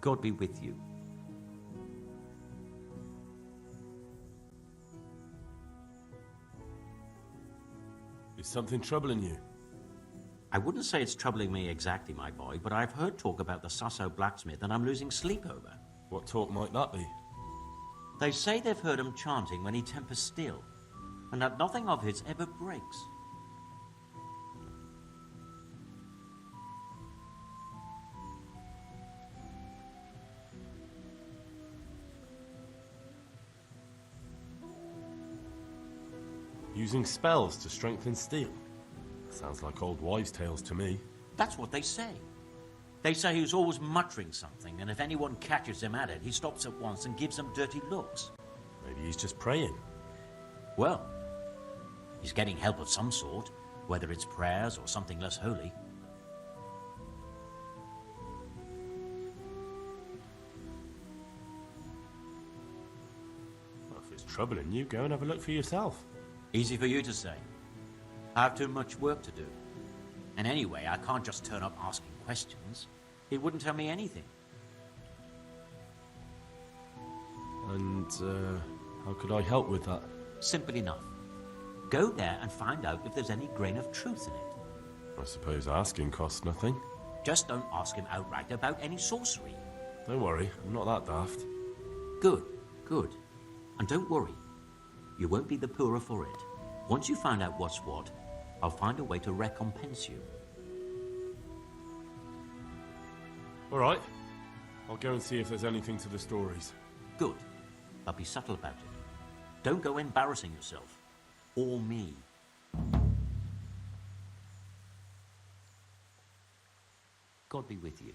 God be with you. Is something troubling you? I wouldn't say it's troubling me exactly, my boy, but I've heard talk about the Sasso blacksmith and I'm losing sleep over. What talk might that be? They say they've heard him chanting when he tempers steel, and that nothing of his ever breaks. Using spells to strengthen steel? Sounds like old wives' tales to me. That's what they say. They say he's always muttering something, and if anyone catches him at it, he stops at once and gives them dirty looks. Maybe he's just praying. Well, he's getting help of some sort, whether it's prayers or something less holy. Well, if it's troubling you, go and have a look for yourself. Easy for you to say. I have too much work to do. And anyway, I can't just turn up asking questions. He wouldn't tell me anything. And, how could I help with that? Simple enough. Go there and find out if there's any grain of truth in it. I suppose asking costs nothing. Just don't ask him outright about any sorcery. Don't worry, I'm not that daft. Good, good. And don't worry. You won't be the poorer for it. Once you find out what's what, I'll find a way to recompense you. All right. I'll go and see if there's anything to the stories. Good. But be subtle about it. Don't go embarrassing yourself. Or me. God be with you.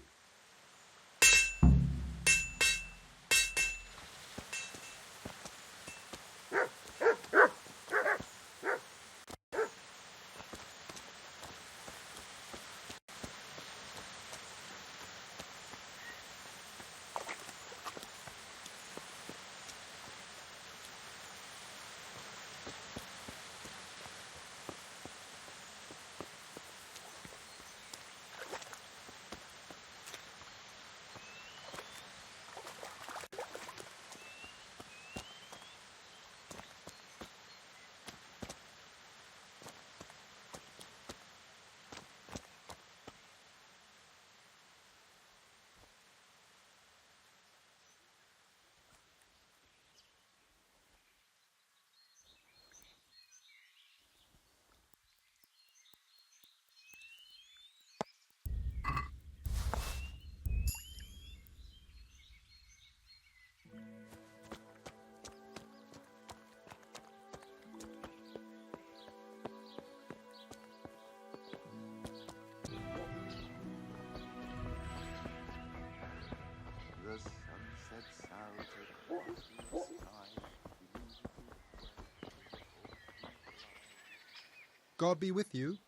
God be with you.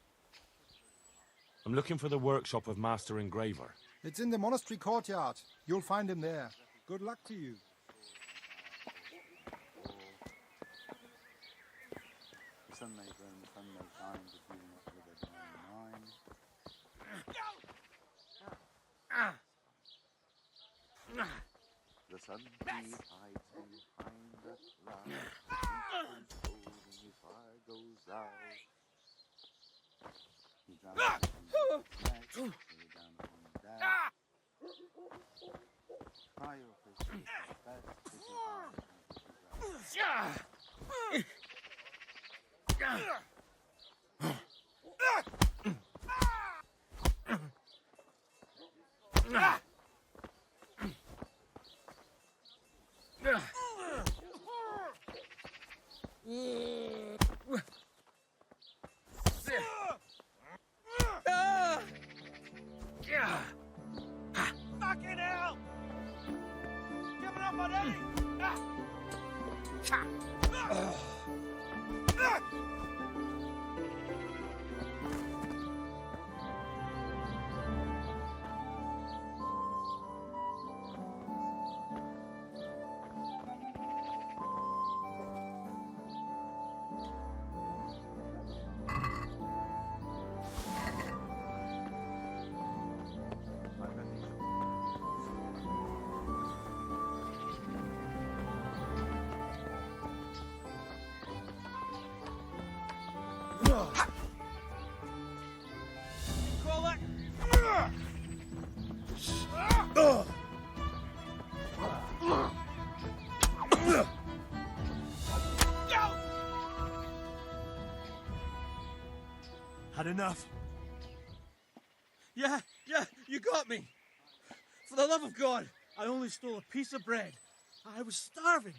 I'm looking for the workshop of Master Engraver. It's in the monastery courtyard. You'll find him there. Good luck to you. The sun may burn, the sun may shine, but you will not live a day in mine. The sun he hides behind the clouds, and his fire goes out. He drowns upon his neck, he down upon death. Cry your fish is best, if you find Fucking hell! Give it up, buddy! Call it. Had enough? Yeah, you got me. For the love of God, I only stole a piece of bread. I was starving.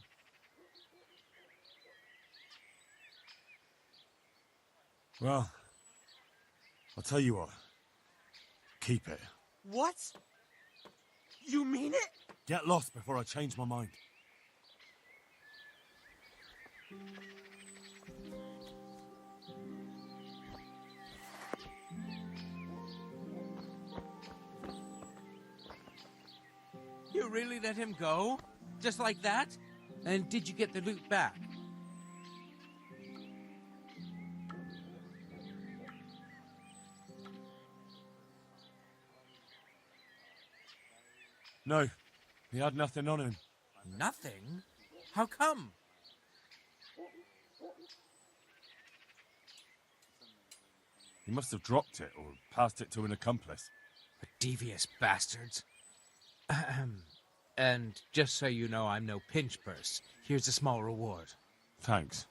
Well, I'll tell you what. Keep it. What? You mean it? Get lost before I change my mind. You really let him go? Just like that? And did you get the loot back? No, he had nothing on him. Nothing? How come? He must have dropped it or passed it to an accomplice. The devious bastards. Ahem. And just so you know, I'm no pinch purse. Here's a small reward. Thanks.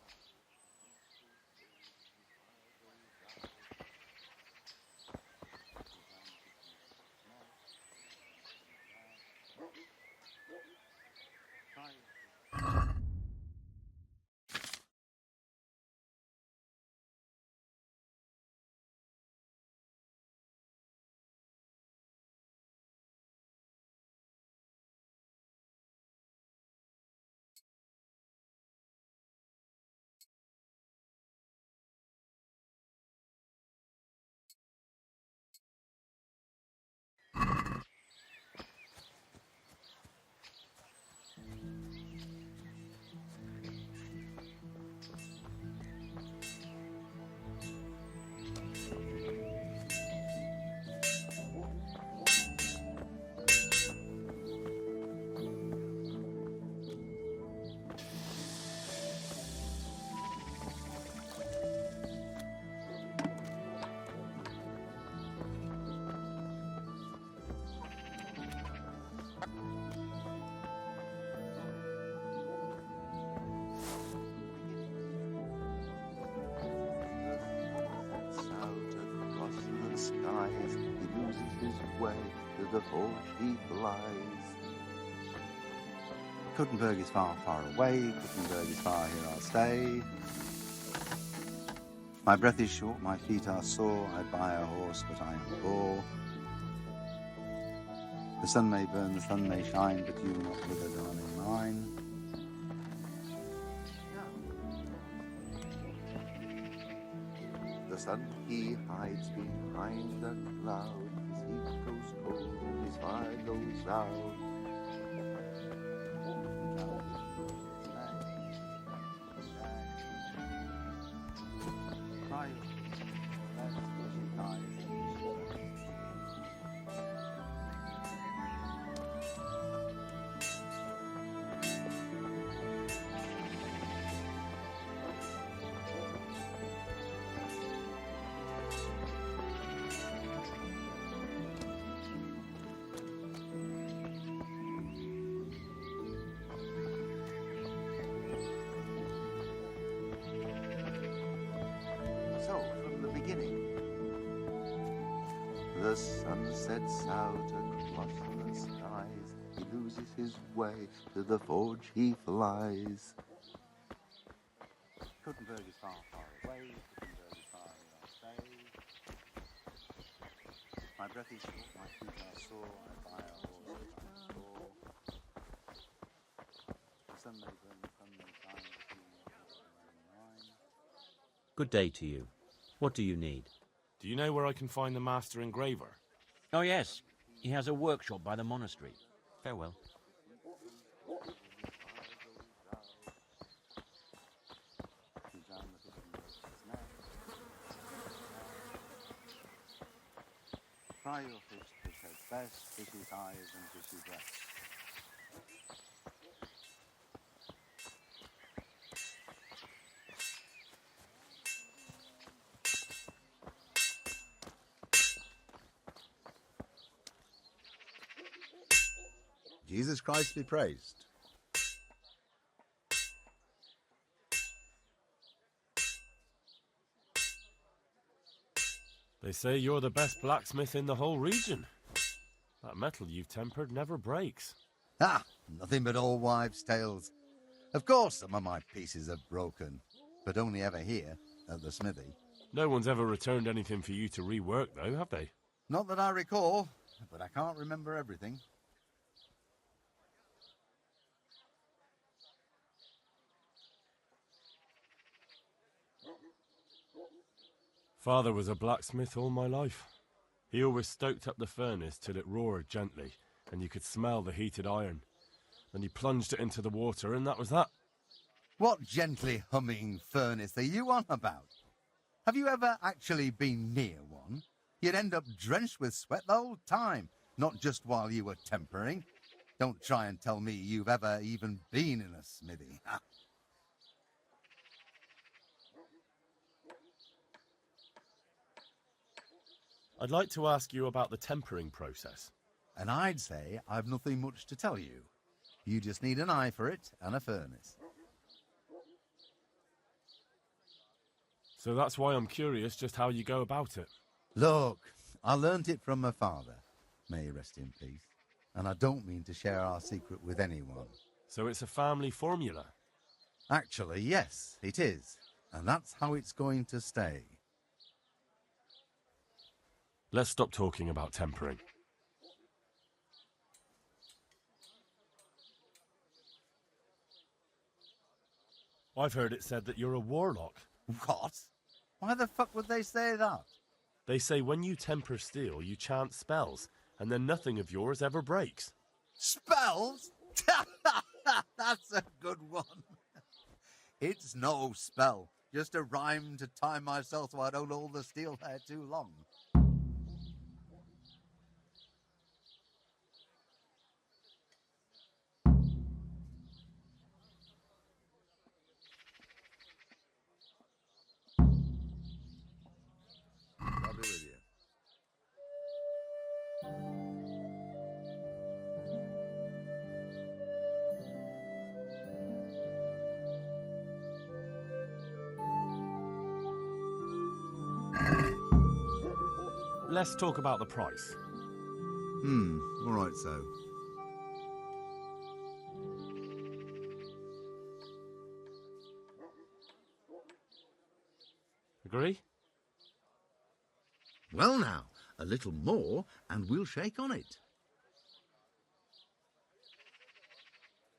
Skies, he loses his way, to the forge he flies. Kuttenberg is far, far away, Kuttenberg is far, here I'll stay. My breath is short, my feet are sore, I buy a horse, but I am poor. The sun may burn, the sun may shine, but you not wither, darling mine. The sun he hides behind the cloud, his heat goes cold and his fire goes out. So, from the beginning, the sun sets out across the skies. He loses his way, to the forge he flies. Kuttenberg is far, far away. Kuttenberg is far, here I'll stay. My breath is short, my feet are sore. I buy a horse, but I'm poor. The sun may burn, the sun may shine, but you will not wither mine. Good day to you. What do you need? Do you know where I can find the master engraver? Oh, yes. He has a workshop by the monastery. Farewell. Fry your fish, fish head best, fishy eyes and fishy breasts. Jesus Christ be praised. They say you're the best blacksmith in the whole region. That metal you've tempered never breaks. Ah, nothing but old wives' tales. Of course some of my pieces have broken, but only ever here, at the smithy. No one's ever returned anything for you to rework, though, have they? Not that I recall, but I can't remember everything. Father was a blacksmith all my life. He always stoked up the furnace till it roared gently, and you could smell the heated iron. Then he plunged it into the water, and that was that. What gently humming furnace are you on about? Have you ever actually been near one? You'd end up drenched with sweat the whole time, not just while you were tempering. Don't try and tell me you've ever even been in a smithy. I'd like to ask you about the tempering process. And I'd say I've nothing much to tell you. You just need an eye for it and a furnace. So that's why I'm curious just how you go about it. Look, I learnt it from my father. May he rest in peace. And I don't mean to share our secret with anyone. So it's a family formula? Actually, yes, it is. And that's how it's going to stay. Let's stop talking about tempering. I've heard it said that you're a warlock. What? Why the fuck would they say that? They say when you temper steel, you chant spells, and then nothing of yours ever breaks. Spells? That's a good one. It's no spell, just a rhyme to time myself so I don't hold the steel there too long. I'll be with you. Let's talk about the price. All right, so. Agree? Well now, a little more and we'll shake on it.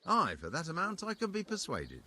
Aye, for that amount I can be persuaded.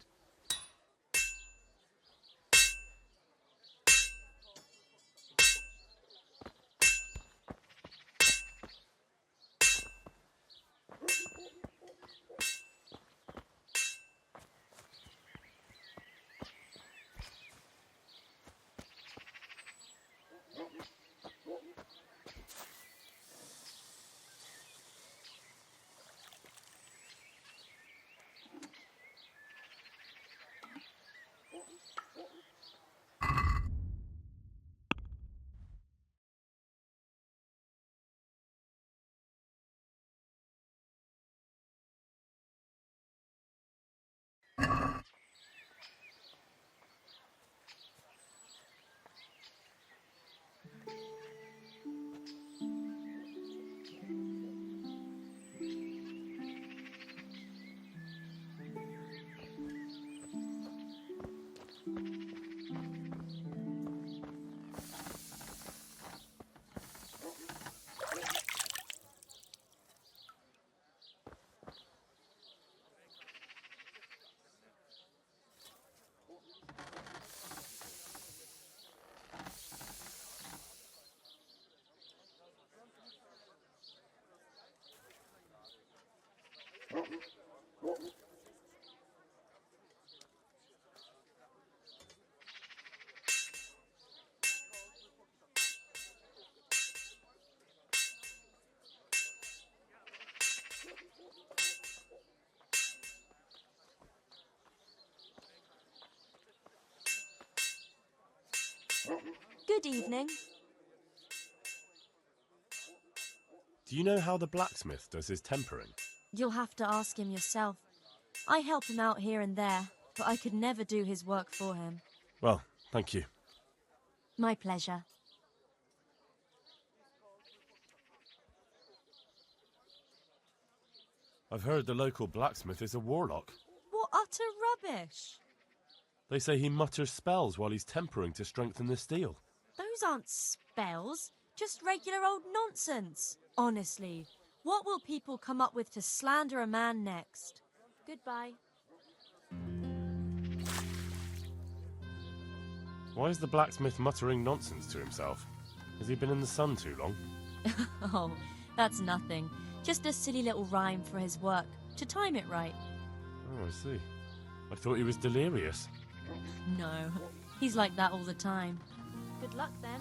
Good evening. Do you know how the blacksmith does his tempering? You'll have to ask him yourself. I help him out here and there, but I could never do his work for him. Well, thank you. My pleasure. I've heard the local blacksmith is a warlock. What utter rubbish! They say he mutters spells while he's tempering to strengthen the steel. Those aren't spells, just regular old nonsense. Honestly, what will people come up with to slander a man next? Goodbye. Why is the blacksmith muttering nonsense to himself? Has he been in the sun too long? Oh, that's nothing. Just a silly little rhyme for his work, to time it right. Oh, I see. I thought he was delirious. No, he's like that all the time. Good luck then.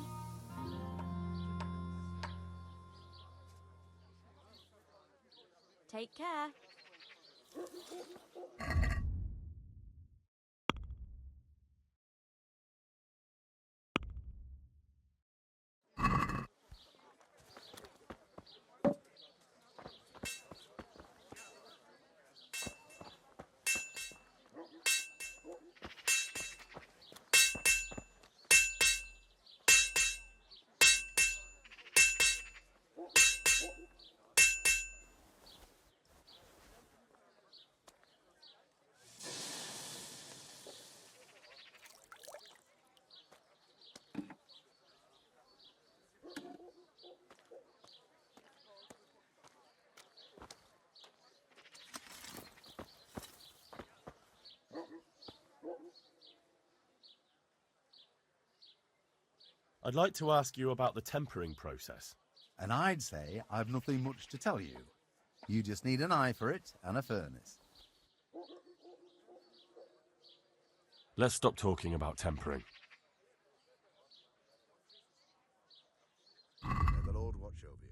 Take care. I'd like to ask you about the tempering process. And I'd say I've nothing much to tell you. You just need an eye for it and a furnace. Let's stop talking about tempering. May the Lord watch over you.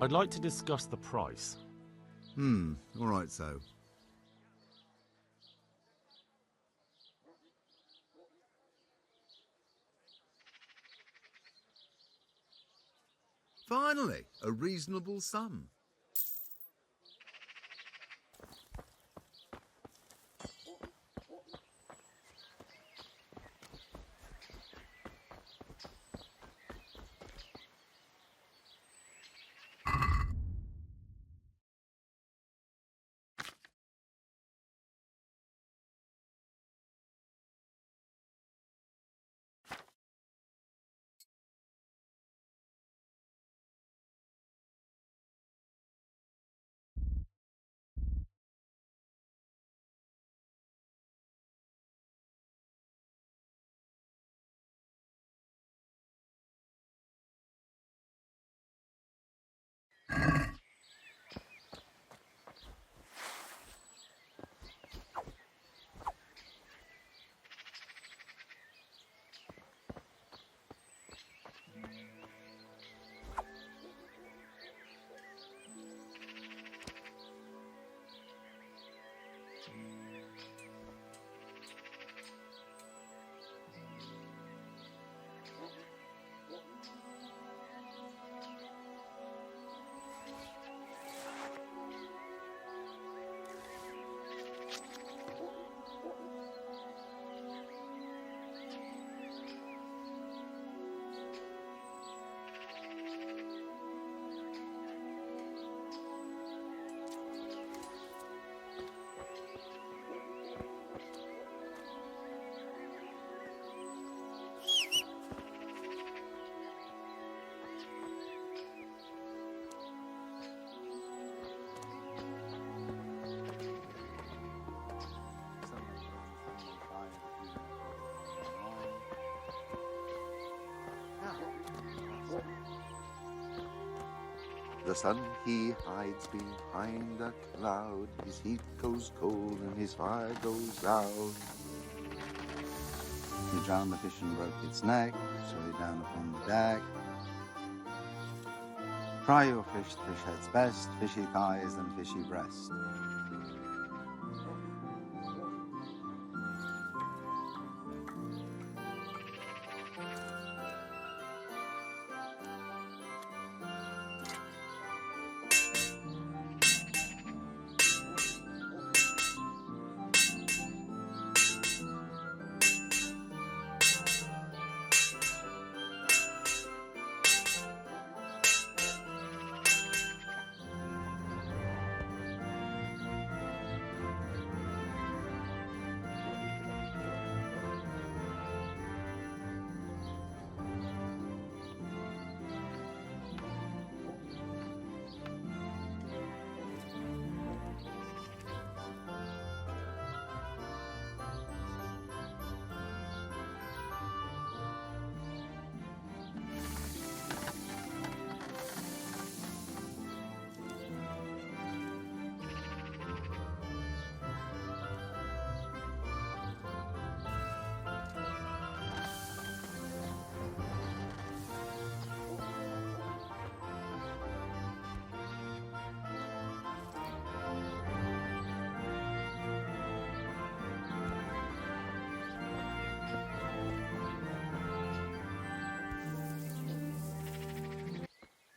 I'd like to discuss the price. All right, so. Finally, a reasonable sum. The sun he hides behind a cloud, his heat goes cold and his fire goes out. He drowned the fish and broke its neck, threw it down upon the deck. Fry your fish, the fish head's best, fishy thighs and fishy breast.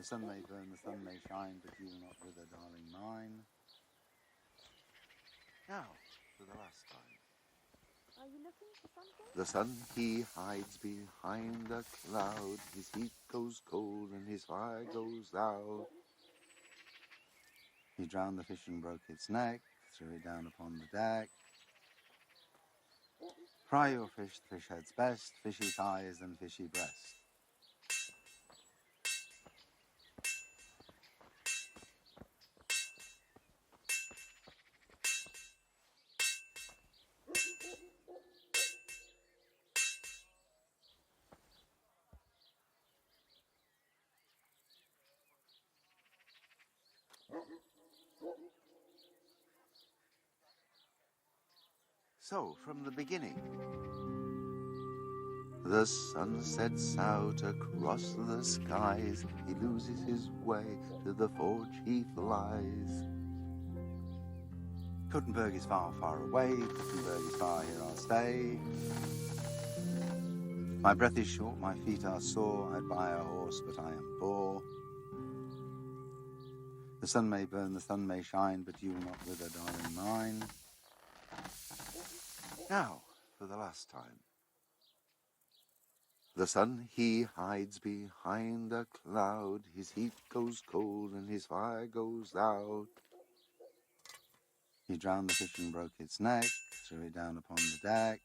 The sun may burn, the sun may shine, but you will not wither, darling mine. Now, for the last time. Are you looking for something? The sun he hides behind a cloud, his heat goes cold and his fire goes out. He drowned the fish and broke its neck, threw it down upon the deck. Fry your fish, the fish head's best, fishy thighs and fishy breast. So, from the beginning, the sun sets out across the skies. He loses his way, to the forge he flies. Kuttenberg is far, far away. Kuttenberg is far, here I'll stay. My breath is short, my feet are sore. I'd buy a horse, but I am poor. The sun may burn, the sun may shine, but you will not wither, darling mine. Now, for the last time. The sun he hides behind a cloud, his heat goes cold and his fire goes out. He drowned the fish and broke its neck, threw it down upon the deck.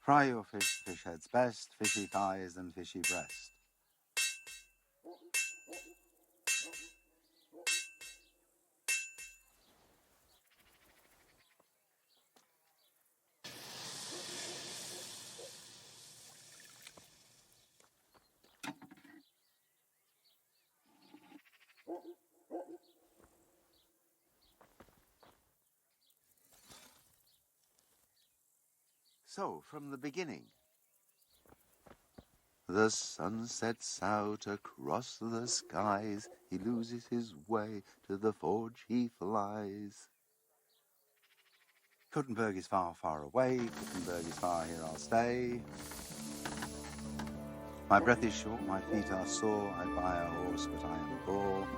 Fry your fish, the fish head's best, fishy thighs and fishy breast. So, from the beginning, the sun sets out across the skies. He loses his way, to the forge he flies. Kuttenberg is far, far away. Kuttenberg is far, here I'll stay. My breath is short, my feet are sore. I'd buy a horse, but I am poor.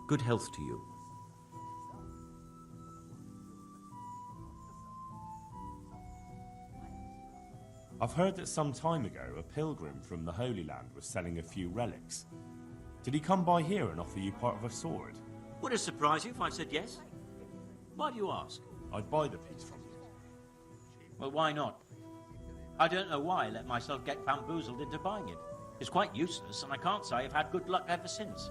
Good health to you. I've heard that some time ago a pilgrim from the Holy Land was selling a few relics. Did he come by here and offer you part of a sword? Would it surprise you if I said yes? Why do you ask? I'd buy the piece from you. Well, why not? I don't know why I let myself get bamboozled into buying it. It's quite useless, and I can't say I've had good luck ever since.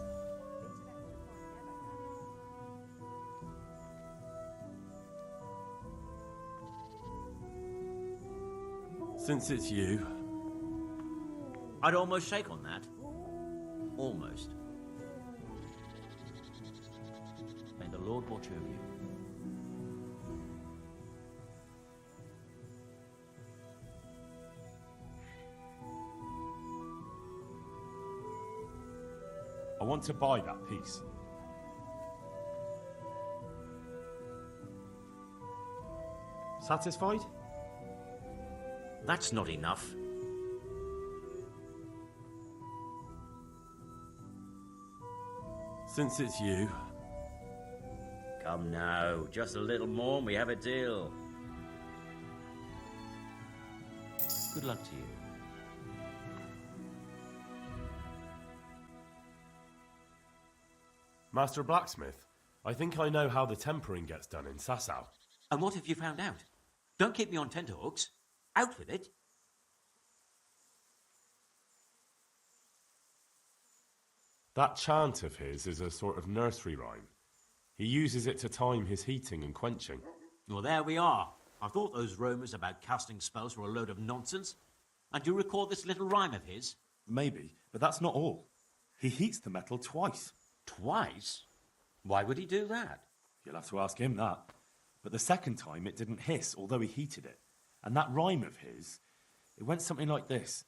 Since it's you, I'd almost shake on that. Almost. May the Lord watch over you. I want to buy that piece. Satisfied? That's not enough. since it's you, Come now, just a little more and we have a deal. Good luck to you. Master Blacksmith, I think I know how the tempering gets done in Sasau. And what have you found out? Don't keep me on tenterhooks. Out with it. That chant of his is a sort of nursery rhyme. He uses it to time his heating and quenching. Well, there we are. I thought those rumours about casting spells were a load of nonsense. And do you recall this little rhyme of his? Maybe, but that's not all. He heats the metal twice. Twice? Why would he do that? You'll have to ask him that. But the second time it didn't hiss, although he heated it. And that rhyme of his, it went something like this.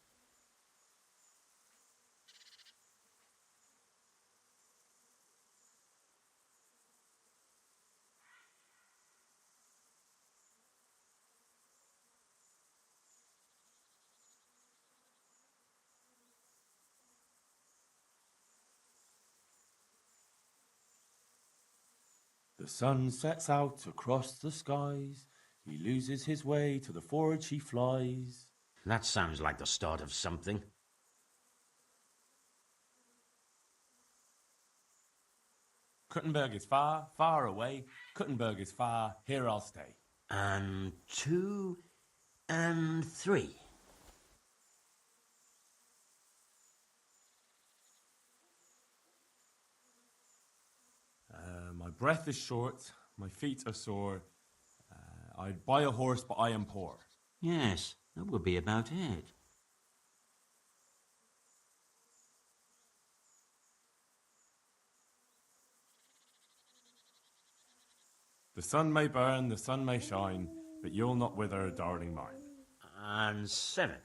The sun sets out across the skies. He loses his way, to the forge he flies. That sounds like the start of something. Kuttenberg is far, far away. Kuttenberg is far, here I'll stay. And 2 and 3. My breath is short, my feet are sore. I'd buy a horse, but I am poor. Yes, that would be about it. The sun may burn, the sun may shine, but you'll not wither, darling mine. And 7.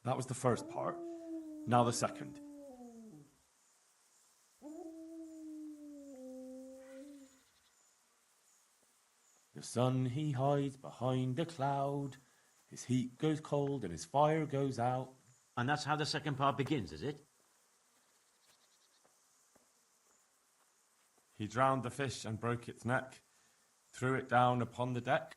That was the first part. Now the second. The sun he hides behind a cloud. His heat goes cold and his fire goes out. And that's how the second part begins, is it? He drowned the fish and broke its neck, threw it down upon the deck.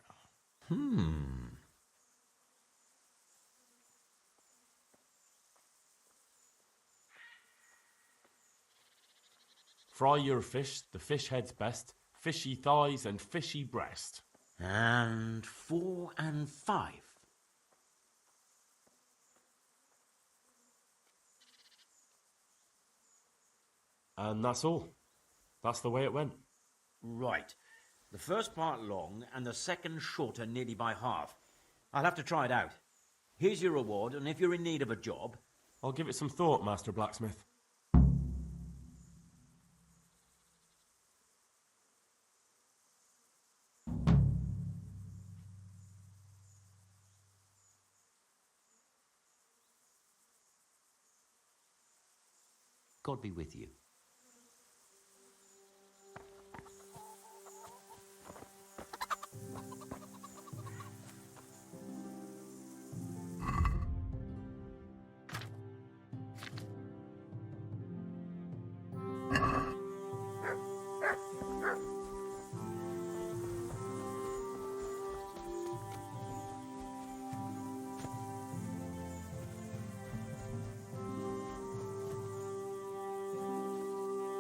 Fry your fish, the fish head's best, fishy thighs and fishy breast. And 4 and 5. And that's all. That's the way it went. Right. The first part long and the second shorter nearly by half. I'll have to try it out. Here's your reward, and if you're in need of a job... I'll give it some thought, Master Blacksmith. God be with you.